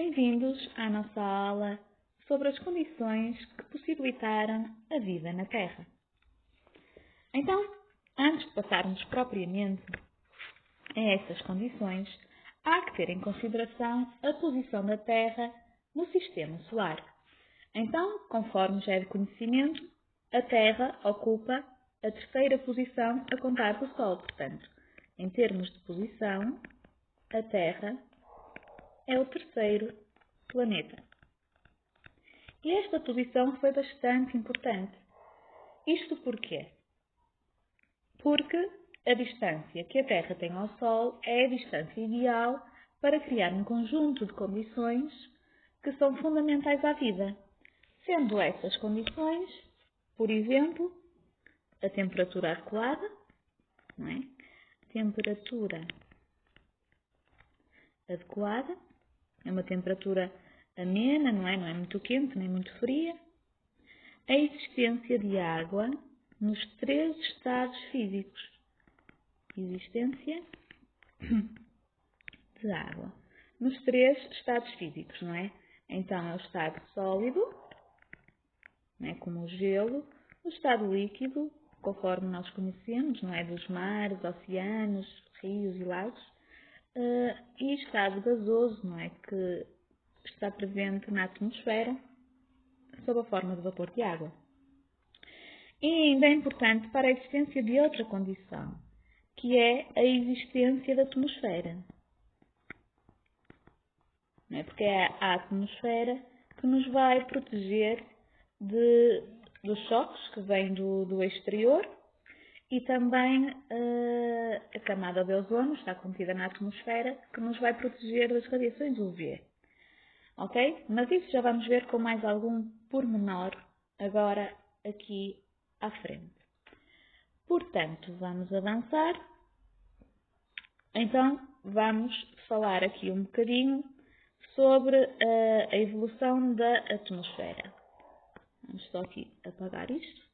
Bem-vindos à nossa aula sobre as condições que possibilitaram a vida na Terra. Então, antes de passarmos propriamente a essas condições, há que ter em consideração a posição da Terra no Sistema Solar. Então, conforme já é de conhecimento, a Terra ocupa a terceira posição a contar do Sol. Portanto, em termos de posição, a Terra é o terceiro planeta. E esta posição foi bastante importante. Isto porquê? Porque a distância que a Terra tem ao Sol é a distância ideal para criar um conjunto de condições que são fundamentais à vida. Sendo essas condições, por exemplo, a temperatura adequada, não é? Temperatura adequada é uma temperatura amena, não é muito quente nem muito fria. A existência de água nos três estados físicos. Existência de água nos três estados físicos, não é? Então, é o estado sólido, não é? Como o gelo, o estado líquido, conforme nós conhecemos, não é? Dos mares, oceanos, rios e lagos, e estado gasoso, não é? Que está presente na atmosfera sob a forma de vapor de água. E ainda é importante para a existência de outra condição, que é a existência da atmosfera. Não é? Porque é a atmosfera que nos vai proteger dos choques que vêm do exterior e também a camada de ozono está contida na atmosfera que nos vai proteger das radiações UV. Ok? Mas isso já vamos ver com mais algum pormenor agora aqui à frente. Portanto, vamos avançar. Então, vamos falar aqui um bocadinho sobre a evolução da atmosfera. Vamos só aqui apagar isto.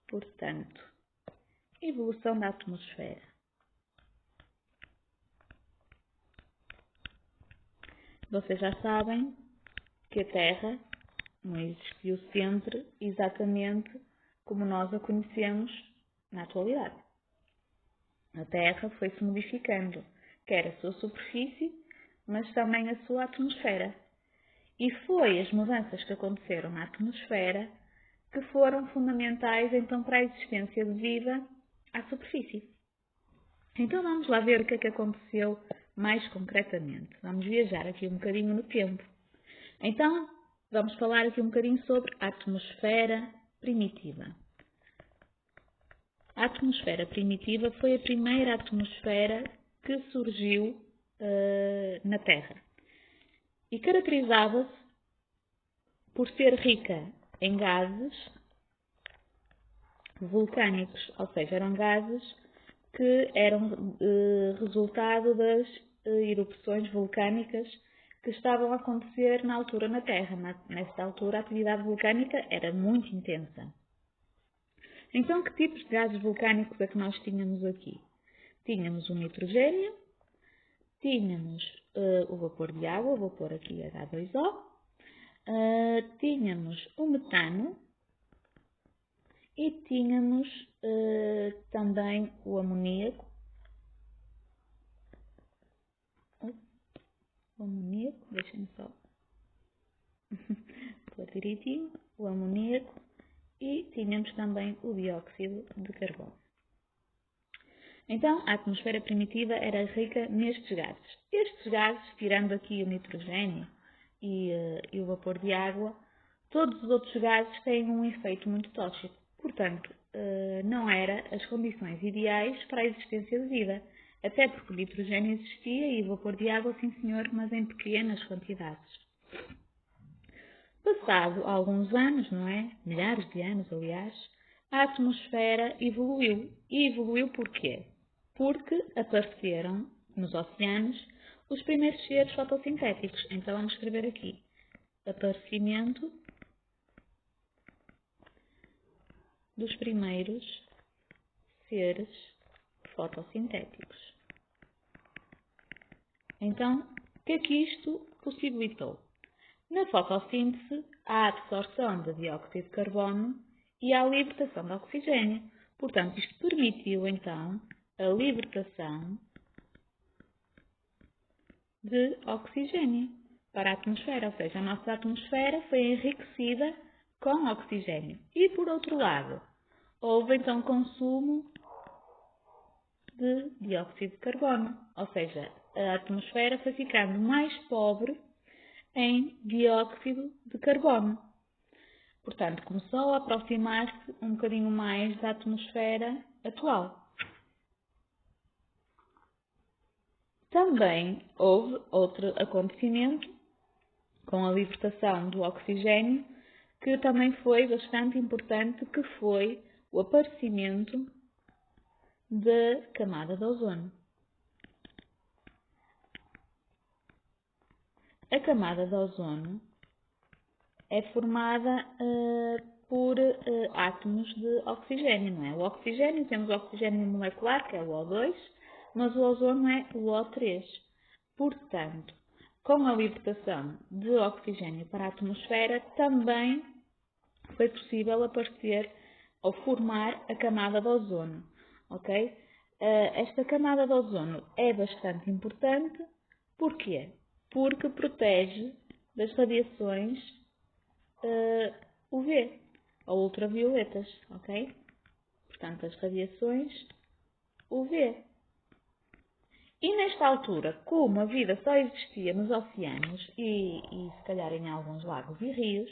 Portanto, evolução da atmosfera. Vocês já sabem que a Terra não existiu sempre exatamente como nós a conhecemos na atualidade. A Terra foi-se modificando, quer a sua superfície, mas também a sua atmosfera. E foi as mudanças que aconteceram na atmosfera que foram fundamentais então para a existência de vida à superfície. Então vamos lá ver o que é que aconteceu mais concretamente. Vamos viajar aqui um bocadinho no tempo. Então, vamos falar aqui um bocadinho sobre a atmosfera primitiva. A atmosfera primitiva foi a primeira atmosfera que surgiu na Terra e caracterizava-se por ser rica em gases vulcânicos, ou seja, eram gases que eram resultado das erupções vulcânicas que estavam a acontecer na altura na Terra. Nesta altura, a atividade vulcânica era muito intensa. Então, que tipos de gases vulcânicos é que nós tínhamos aqui? Tínhamos o nitrogênio, tínhamos o vapor de água, o vapor aqui H2O, tínhamos o metano e tínhamos também o amoníaco. O amoníaco, deixem-me só pôr direitinho, o amoníaco e tínhamos também o dióxido de carbono. Então, a atmosfera primitiva era rica nestes gases. Estes gases, tirando aqui o nitrogênio e o vapor de água, todos os outros gases têm um efeito muito tóxico. Portanto, não eram as condições ideais para a existência de vida. Até porque o nitrogênio existia e o vapor de água, sim senhor, mas em pequenas quantidades. Passado alguns anos, não é? Milhares de anos, aliás, a atmosfera evoluiu. E evoluiu porquê? Porque apareceram nos oceanos os primeiros seres fotossintéticos. Então vamos escrever aqui: aparecimento dos primeiros seres fotossintéticos. Então, O que é que isto possibilitou? Na fotossíntese, a absorção de dióxido de carbono e a libertação de oxigênio. Portanto, isto permitiu, então, a libertação de oxigênio para a atmosfera, ou seja, a nossa atmosfera foi enriquecida com oxigênio. E, por outro lado, houve, então, consumo de dióxido de carbono, ou seja, a atmosfera foi ficando mais pobre em dióxido de carbono. Portanto, começou a aproximar-se um bocadinho mais da atmosfera atual. Também houve outro acontecimento com a libertação do oxigênio, que também foi bastante importante, que foi o aparecimento da camada de ozono. A camada de ozono é formada por átomos de oxigênio, não é? O oxigênio, temos o oxigênio molecular, que é o O2, mas o ozono é o O3. Portanto, com a libertação de oxigênio para a atmosfera, também foi possível aparecer ou formar a camada de ozono, ok? Esta camada de ozono é bastante importante. Porquê? Porque protege das radiações UV ou ultravioletas, ok? Portanto, as radiações UV. E nesta altura, como a vida só existia nos oceanos e se calhar em alguns lagos e rios,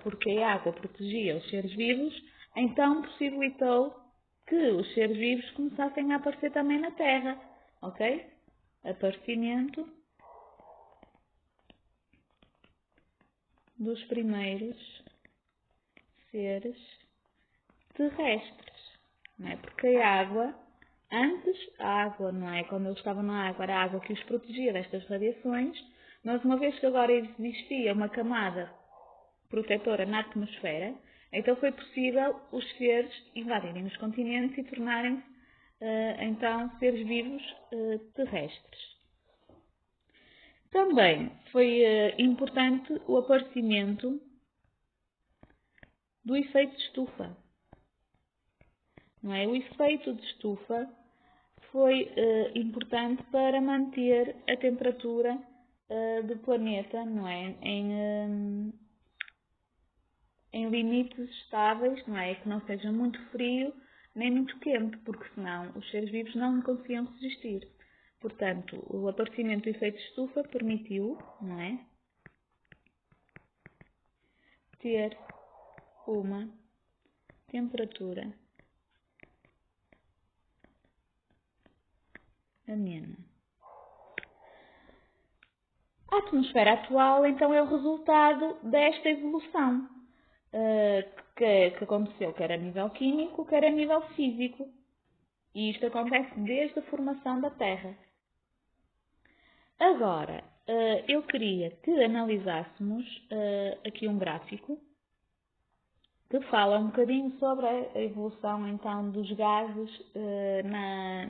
porque a água protegia os seres vivos, então possibilitou que os seres vivos começassem a aparecer também na Terra, ok? Aparecimento dos primeiros seres terrestres, não é? Porque a água, antes a água, não é? Quando eles estavam na água, era a água que os protegia destas radiações, mas uma vez que agora existia uma camada protetora na atmosfera, então foi possível os seres invadirem os continentes e tornarem-se, então, seres vivos terrestres. Também foi importante o aparecimento do efeito de estufa. Não é? O efeito de estufa foi importante para manter a temperatura do planeta, não é? Em limites estáveis, não é? Que não seja muito frio nem muito quente, porque senão os seres vivos não conseguiam resistir. Portanto, o aparecimento do efeito de estufa permitiu, não é? Ter uma temperatura amena. A atmosfera atual, então, é o resultado desta evolução que aconteceu, quer a nível químico, quer a nível físico. E isto acontece desde a formação da Terra. Agora, eu queria que analisássemos aqui um gráfico que fala um bocadinho sobre a evolução, então, dos gases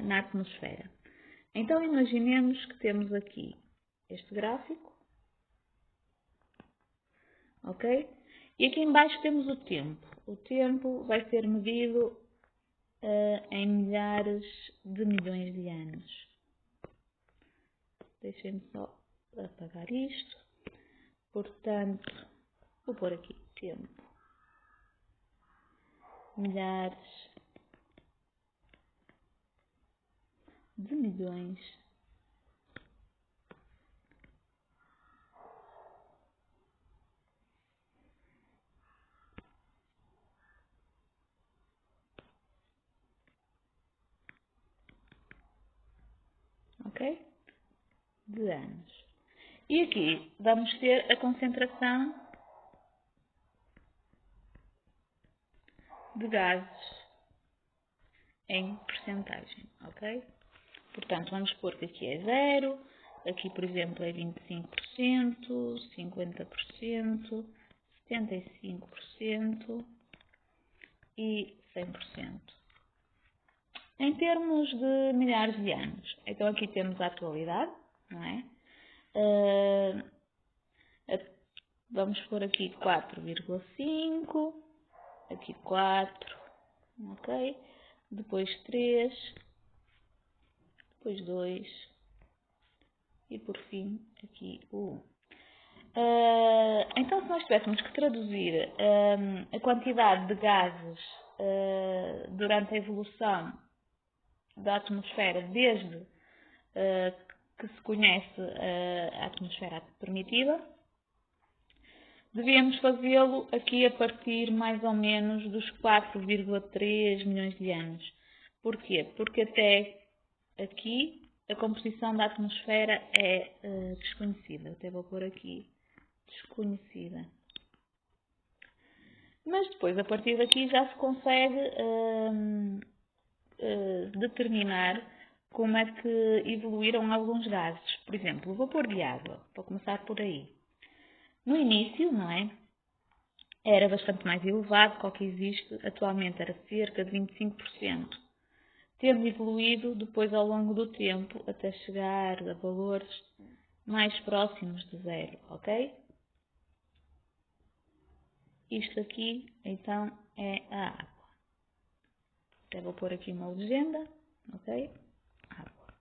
na atmosfera. Então, imaginemos que temos aqui este gráfico, ok? E aqui em baixo temos o tempo. O tempo vai ser medido em milhares de milhões de anos. Deixem-me só apagar isto. Portanto, vou pôr aqui tempo. Milhares de milhões de anos. E aqui vamos ter a concentração de gases em percentagem, ok? Portanto, vamos supor que aqui é 0, aqui, por exemplo, é 25%, 50%, 75% e 100%. Em termos de milhares de anos, então aqui temos a atualidade, não é? Vamos pôr aqui 4,5, aqui 4, ok? Depois 3, depois 2 e por fim aqui o 1. Então, se nós tivéssemos que traduzir a quantidade de gases durante a evolução da atmosfera desde que se conhece a atmosfera primitiva, devíamos fazê-lo aqui a partir mais ou menos dos 4,3 milhões de anos. Porquê? Porque até aqui a composição da atmosfera é desconhecida. Até vou pôr aqui desconhecida. Mas depois, a partir daqui, já se consegue determinar como é que evoluíram alguns gases. Por exemplo, o vapor de água. Vou começar por aí. No início, não é? Era bastante mais elevado que o que existe. Atualmente era cerca de 25%. Tendo evoluído depois ao longo do tempo até chegar a valores mais próximos de zero, ok? Isto aqui, então, é a água. Até vou pôr aqui uma legenda, ok? Água.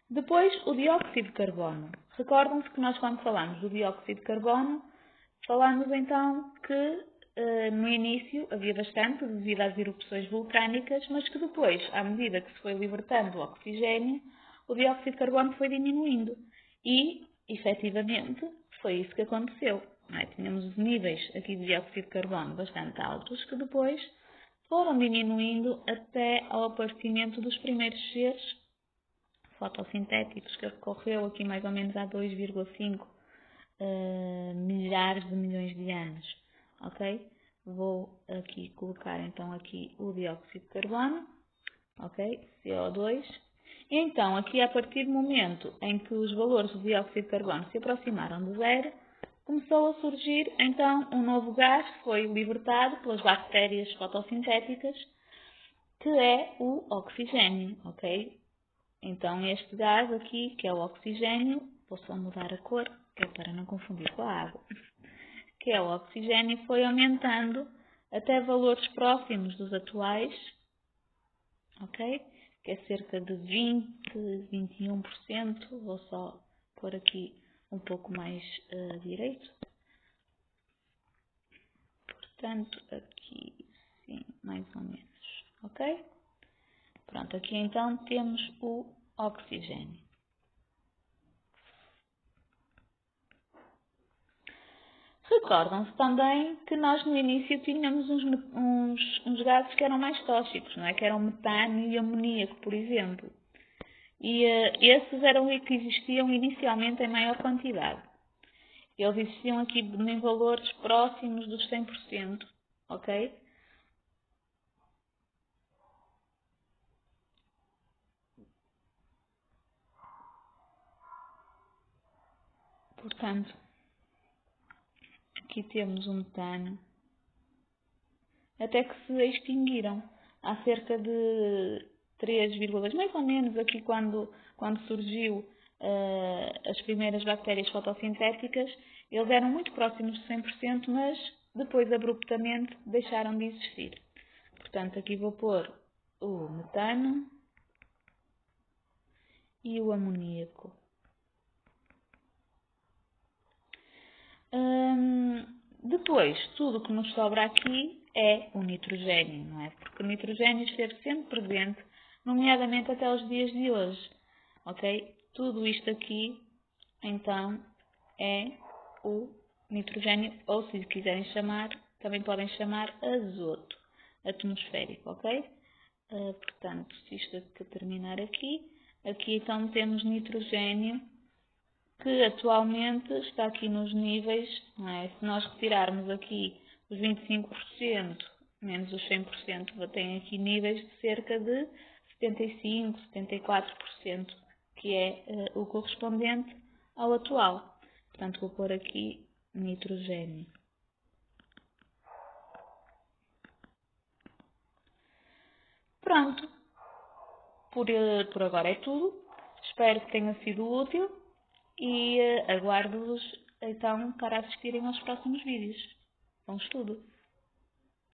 Depois, o dióxido de carbono. Recordam-se que nós, quando falamos do dióxido de carbono, falamos então que no início havia bastante devido às erupções vulcânicas, mas que depois, à medida que se foi libertando o oxigênio, o dióxido de carbono foi diminuindo. E, efetivamente, foi isso que aconteceu. Não é? Tínhamos níveis aqui de dióxido de carbono bastante altos que depois foram diminuindo até ao aparecimento dos primeiros seres fotossintéticos, que ocorreu aqui mais ou menos há 2,5 milhares de milhões de anos, ok? Vou aqui colocar então aqui o dióxido de carbono, ok? CO2. E então, aqui a partir do momento em que os valores do dióxido de carbono se aproximaram de zero, começou a surgir então um novo gás que foi libertado pelas bactérias fotossintéticas, que é o oxigênio, ok? Então este gás aqui, que é o oxigênio, vou só mudar a cor, que é para não confundir com a água, que é o oxigênio, foi aumentando até valores próximos dos atuais, ok? Que é cerca de 20, 21%, vou só pôr aqui um pouco mais direito. Portanto, aqui sim, mais ou menos, ok? Pronto, aqui então temos o oxigênio. Recordam-se também que nós no início tínhamos uns gases que eram mais tóxicos, não é? Que eram metano e amoníaco, por exemplo. E esses eram os que existiam inicialmente em maior quantidade. Eles existiam aqui em valores próximos dos 100%, ok? Portanto, aqui temos o metano, até que se extinguiram. Há cerca de 3,2, mais ou menos aqui quando surgiu as primeiras bactérias fotossintéticas, eles eram muito próximos de 100%, mas depois abruptamente deixaram de existir. Portanto, aqui vou pôr o metano e o amoníaco. Depois, tudo o que nos sobra aqui é o nitrogênio, não é? Porque o nitrogênio esteve sempre presente, nomeadamente até os dias de hoje, ok? Tudo isto aqui, então, é o nitrogênio, ou se quiserem chamar, também podem chamar azoto atmosférico, ok? Portanto, se isto aqui terminar aqui então temos nitrogênio, que atualmente está aqui nos níveis, não é? Se nós retirarmos aqui os 25% menos os 100%, tem aqui níveis de cerca de 75%, 74%, que é o correspondente ao atual. Portanto, vou pôr aqui nitrogênio. Pronto. Por agora é tudo. Espero que tenha sido útil e aguardo-vos então para assistirem aos próximos vídeos. Bom estudo!